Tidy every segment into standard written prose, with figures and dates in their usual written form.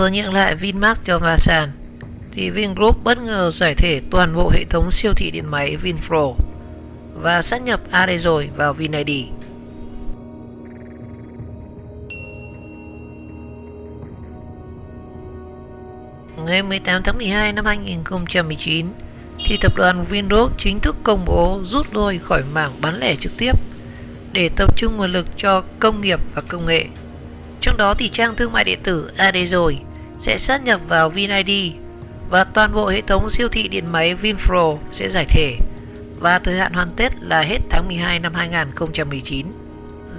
Vừa nhượng lại Vinmart cho Masan, thì Vingroup bất ngờ giải thể toàn bộ hệ thống siêu thị điện máy Vinpro và sát nhập Adesoy vào VinID. Ngày 18 tháng 12 năm 2019, thì tập đoàn Vingroup chính thức công bố rút lui khỏi mảng bán lẻ trực tiếp để tập trung nguồn lực cho công nghiệp và công nghệ. Trong đó thì trang thương mại điện tử Adesoy sẽ sát nhập vào VinID và toàn bộ hệ thống siêu thị điện máy Vinpro sẽ giải thể và thời hạn hoàn tất là hết tháng 12 năm 2019.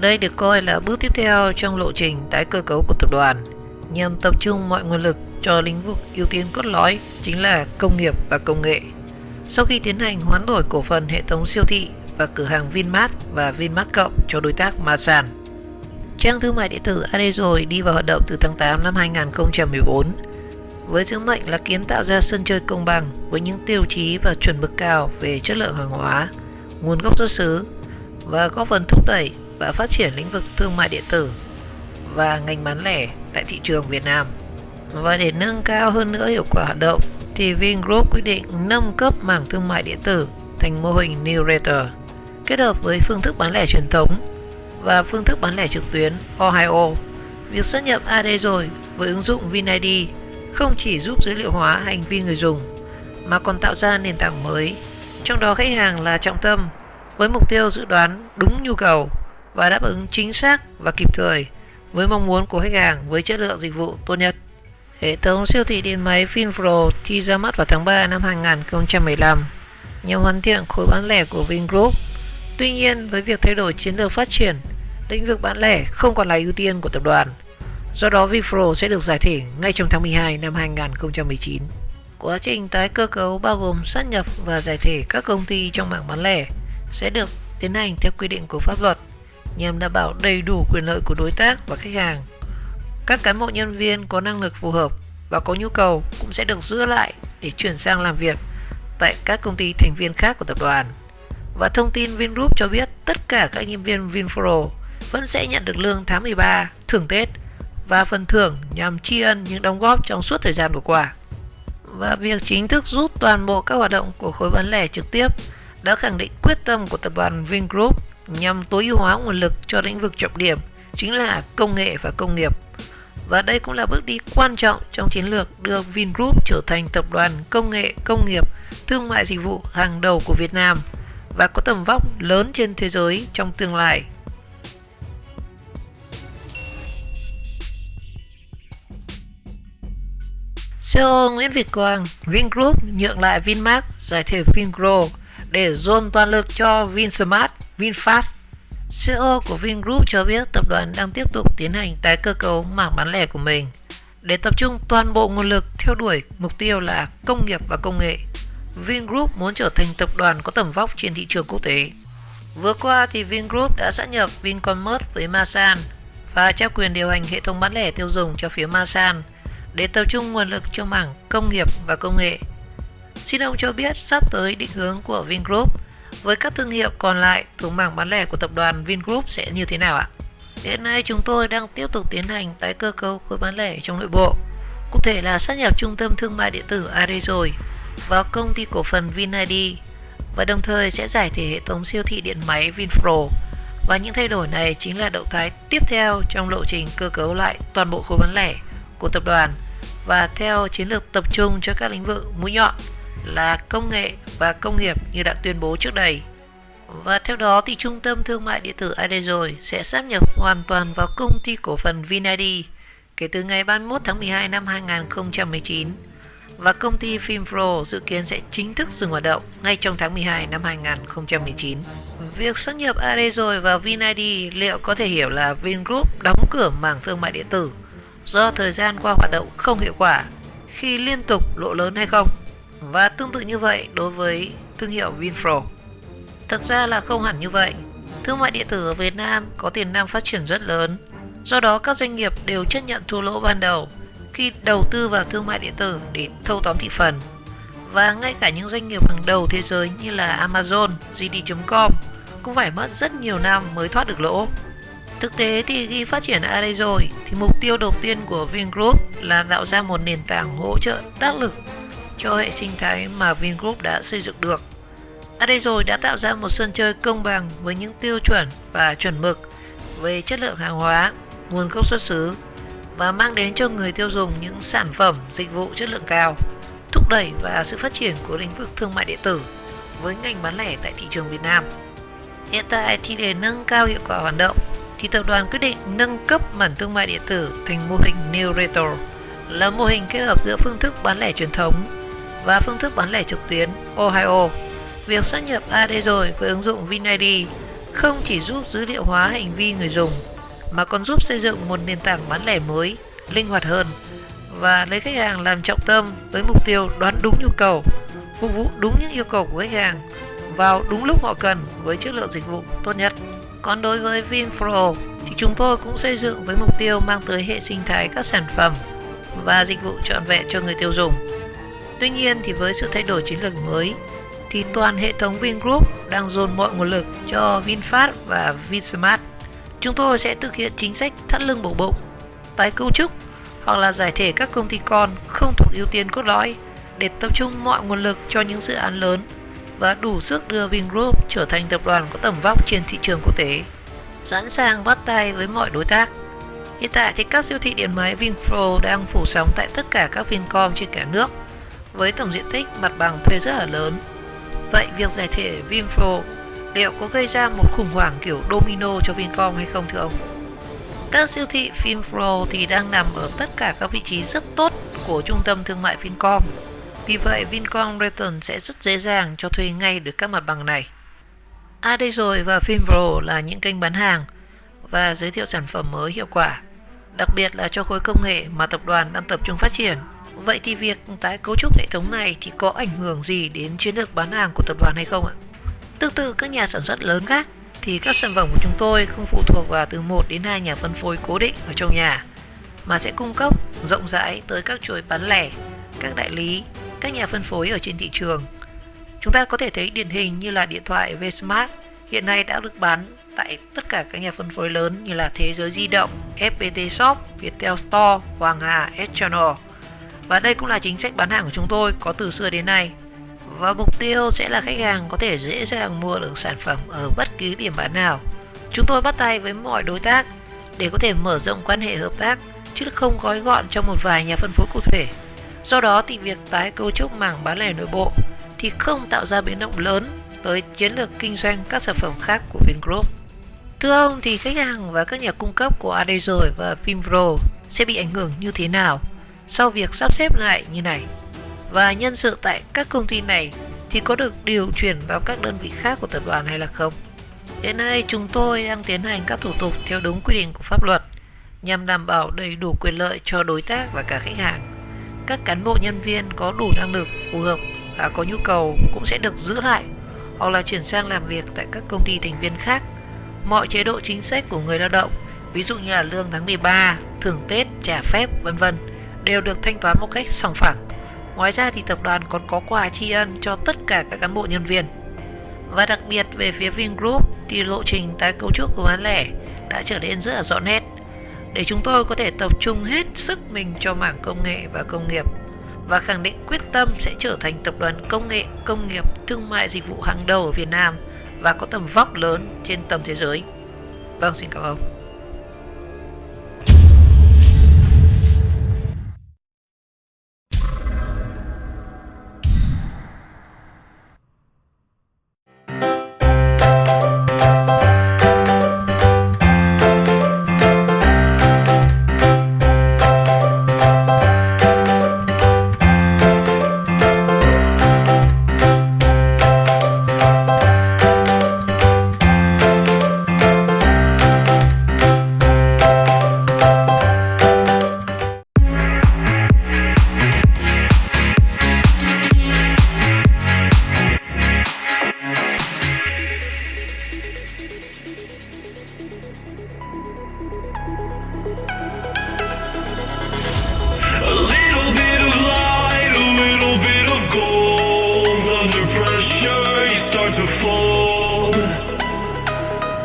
Đây được coi là bước tiếp theo trong lộ trình tái cơ cấu của tập đoàn nhằm tập trung mọi nguồn lực cho lĩnh vực ưu tiên cốt lõi chính là công nghiệp và công nghệ. Sau khi tiến hành hoán đổi cổ phần hệ thống siêu thị và cửa hàng Vinmart và Vinmart Cộng cho đối tác Masan, trang thương mại điện tử Adesoy đi vào hoạt động từ tháng 8 năm 2014 với sứ mệnh là kiến tạo ra sân chơi công bằng với những tiêu chí và chuẩn mực cao về chất lượng hàng hóa, nguồn gốc xuất xứ và góp phần thúc đẩy và phát triển lĩnh vực thương mại điện tử và ngành bán lẻ tại thị trường Việt Nam. Và để nâng cao hơn nữa hiệu quả hoạt động thì Vingroup quyết định nâng cấp mảng thương mại điện tử thành mô hình New Retail kết hợp với phương thức bán lẻ truyền thống và phương thức bán lẻ trực tuyến Ohio. Việc sát nhập Adesoy với ứng dụng VinID không chỉ giúp dữ liệu hóa hành vi người dùng mà còn tạo ra nền tảng mới, trong đó khách hàng là trọng tâm, với mục tiêu dự đoán đúng nhu cầu và đáp ứng chính xác và kịp thời với mong muốn của khách hàng với chất lượng dịch vụ tốt nhất. Hệ thống siêu thị điện máy Vinpro thì ra mắt vào tháng 3 năm 2015 nhằm hoàn thiện khối bán lẻ của Vingroup. Tuy nhiên, với việc thay đổi chiến lược phát triển, lĩnh vực bán lẻ không còn là ưu tiên của tập đoàn. Do đó, Vinpro sẽ được giải thể ngay trong tháng 12 năm 2019. Quá trình tái cơ cấu bao gồm sát nhập và giải thể các công ty trong mảng bán lẻ sẽ được tiến hành theo quy định của pháp luật nhằm đảm bảo đầy đủ quyền lợi của đối tác và khách hàng. Các cán bộ nhân viên có năng lực phù hợp và có nhu cầu cũng sẽ được giữ lại để chuyển sang làm việc tại các công ty thành viên khác của tập đoàn. Và thông tin Vingroup cho biết tất cả các nhân viên Vinpro vẫn sẽ nhận được lương tháng 13, thưởng Tết và phần thưởng nhằm tri ân những đóng góp trong suốt thời gian vừa qua. Và việc chính thức rút toàn bộ các hoạt động của khối bán lẻ trực tiếp đã khẳng định quyết tâm của tập đoàn Vingroup nhằm tối ưu hóa nguồn lực cho lĩnh vực trọng điểm chính là công nghệ và công nghiệp. Và đây cũng là bước đi quan trọng trong chiến lược đưa Vingroup trở thành tập đoàn công nghệ, công nghiệp, thương mại dịch vụ hàng đầu của Việt Nam và có tầm vóc lớn trên thế giới trong tương lai. CEO Nguyễn Việt Quang, Vingroup nhượng lại Vinmart, giải thể Vingroup để dồn toàn lực cho Vinsmart, Vinfast. CEO của Vingroup cho biết tập đoàn đang tiếp tục tiến hành tái cơ cấu mảng bán lẻ của mình để tập trung toàn bộ nguồn lực theo đuổi mục tiêu là công nghiệp và công nghệ. Vingroup muốn trở thành tập đoàn có tầm vóc trên thị trường quốc tế. Vừa qua thì Vingroup đã sát nhập Vincommerce với Masan và trao quyền điều hành hệ thống bán lẻ tiêu dùng cho phía Masan để tập trung nguồn lực cho mảng công nghiệp và công nghệ. Xin ông cho biết sắp tới định hướng của Vingroup với các thương hiệu còn lại thuộc mảng bán lẻ của tập đoàn Vingroup sẽ như thế nào ạ? Hiện nay chúng tôi đang tiếp tục tiến hành tái cơ cấu khối bán lẻ trong nội bộ, cụ thể là sát nhập trung tâm thương mại điện tử Adesoy vào công ty cổ phần VinID và đồng thời sẽ giải thể hệ thống siêu thị điện máy Vinpro. Và những thay đổi này chính là động thái tiếp theo trong lộ trình cơ cấu lại toàn bộ khối bán lẻ của tập đoàn và theo chiến lược tập trung cho các lĩnh vực mũi nhọn là công nghệ và công nghiệp như đã tuyên bố trước đây. Và theo đó thì trung tâm thương mại điện tử Adesoy sẽ sáp nhập hoàn toàn vào công ty cổ phần VinID kể từ ngày 31 tháng 12 năm 2019 và công ty Vinpro dự kiến sẽ chính thức dừng hoạt động ngay trong tháng 12 năm 2019. Việc sáp nhập Adesoy vào VinID liệu có thể hiểu là Vingroup đóng cửa mảng thương mại điện tử do thời gian qua hoạt động không hiệu quả khi liên tục lỗ lớn hay không? Và tương tự như vậy đối với thương hiệu Vinpro. Thật ra là không hẳn như vậy. Thương mại điện tử ở Việt Nam có tiềm năng phát triển rất lớn. Do đó các doanh nghiệp đều chấp nhận thua lỗ ban đầu khi đầu tư vào thương mại điện tử để thâu tóm thị phần. Và ngay cả những doanh nghiệp hàng đầu thế giới như là Amazon, JD.com cũng phải mất rất nhiều năm mới thoát được lỗ. Thực tế thì khi phát triển AD rồi thì mục tiêu đầu tiên của Vingroup là tạo ra một nền tảng hỗ trợ đắc lực cho hệ sinh thái mà Vingroup đã xây dựng được. AD rồi đã tạo ra một sân chơi công bằng với những tiêu chuẩn và chuẩn mực về chất lượng hàng hóa, nguồn gốc xuất xứ và mang đến cho người tiêu dùng những sản phẩm, dịch vụ chất lượng cao, thúc đẩy và sự phát triển của lĩnh vực thương mại điện tử với ngành bán lẻ tại thị trường Việt Nam. Hiện tại thì để nâng cao hiệu quả hoạt động thì tập đoàn quyết định nâng cấp mảng thương mại điện tử thành mô hình New Retail, là mô hình kết hợp giữa phương thức bán lẻ truyền thống và phương thức bán lẻ trực tuyến Ohio. Việc sát nhập AD rồi với ứng dụng VinID không chỉ giúp dữ liệu hóa hành vi người dùng mà còn giúp xây dựng một nền tảng bán lẻ mới, linh hoạt hơn và lấy khách hàng làm trọng tâm với mục tiêu đoán đúng nhu cầu, phục vụ đúng những yêu cầu của khách hàng vào đúng lúc họ cần với chất lượng dịch vụ tốt nhất. Còn đối với VinPro thì chúng tôi cũng xây dựng với mục tiêu mang tới hệ sinh thái các sản phẩm và dịch vụ trọn vẹn cho người tiêu dùng. Tuy nhiên thì với sự thay đổi chiến lược mới thì toàn hệ thống Vingroup đang dồn mọi nguồn lực cho VinFast và Vinsmart. Chúng tôi sẽ thực hiện chính sách thắt lưng buộc bụng, tái cấu trúc hoặc là giải thể các công ty con không thuộc ưu tiên cốt lõi để tập trung mọi nguồn lực cho những dự án lớn và đủ sức đưa Vingroup trở thành tập đoàn có tầm vóc trên thị trường quốc tế, sẵn sàng bắt tay với mọi đối tác. Hiện tại thì các siêu thị điện máy Vinpro đang phủ sóng tại tất cả các Vincom trên cả nước với tổng diện tích mặt bằng thuê rất là lớn. Vậy việc giải thể Vinpro liệu có gây ra một khủng hoảng kiểu domino cho Vincom hay không thưa ông? Các siêu thị Vinpro thì đang nằm ở tất cả các vị trí rất tốt của trung tâm thương mại Vincom. Vì vậy Vincom Return sẽ rất dễ dàng cho thuê ngay được các mặt bằng này. AD rồi và Vinpro là những kênh bán hàng và giới thiệu sản phẩm mới hiệu quả, đặc biệt là cho khối công nghệ mà tập đoàn đang tập trung phát triển. Vậy thì việc tái cấu trúc hệ thống này thì có ảnh hưởng gì đến chiến lược bán hàng của tập đoàn hay không ạ? Tương tự các nhà sản xuất lớn khác thì các sản phẩm của chúng tôi không phụ thuộc vào từ 1 đến 2 nhà phân phối cố định ở trong nhà, mà sẽ cung cấp rộng rãi tới các chuỗi bán lẻ, các đại lý, các nhà phân phối ở trên thị trường. Chúng ta có thể thấy điển hình như là điện thoại Vsmart hiện nay đã được bán tại tất cả các nhà phân phối lớn như là Thế Giới Di động, FPT Shop, Viettel Store, Hoàng Hà, S-Channel. Và đây cũng là chính sách bán hàng của chúng tôi có từ xưa đến nay. Và mục tiêu sẽ là khách hàng có thể dễ dàng mua được sản phẩm ở bất cứ điểm bán nào. Chúng tôi bắt tay với mọi đối tác để có thể mở rộng quan hệ hợp tác, chứ không gói gọn trong một vài nhà phân phối cụ thể. Do đó thì việc tái cấu trúc mảng bán lẻ nội bộ thì không tạo ra biến động lớn tới chiến lược kinh doanh các sản phẩm khác của Vingroup. Thưa ông thì khách hàng và các nhà cung cấp của AD rồi và Vinpro sẽ bị ảnh hưởng như thế nào sau việc sắp xếp lại như này? Và nhân sự tại các công ty này thì có được điều chuyển vào các đơn vị khác của tập đoàn hay là không? Hiện nay chúng tôi đang tiến hành các thủ tục theo đúng quy định của pháp luật nhằm đảm bảo đầy đủ quyền lợi cho đối tác và cả khách hàng. Các cán bộ nhân viên có đủ năng lực phù hợp và có nhu cầu cũng sẽ được giữ lại hoặc là chuyển sang làm việc tại các công ty thành viên khác. Mọi chế độ chính sách của người lao động, ví dụ như là lương tháng 13, thưởng Tết, trả phép vân vân đều được thanh toán một cách sòng phẳng. Ngoài ra thì tập đoàn còn có quà tri ân cho tất cả các cán bộ nhân viên. Và đặc biệt về phía Vingroup thì lộ trình tái cấu trúc của bán lẻ đã trở nên rất là rõ nét để chúng tôi có thể tập trung hết sức mình cho mảng công nghệ và công nghiệp và khẳng định quyết tâm sẽ trở thành tập đoàn công nghệ, công nghiệp, thương mại dịch vụ hàng đầu ở Việt Nam và có tầm vóc lớn trên tầm thế giới. Vâng, xin cảm ơn.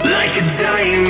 Like a diamond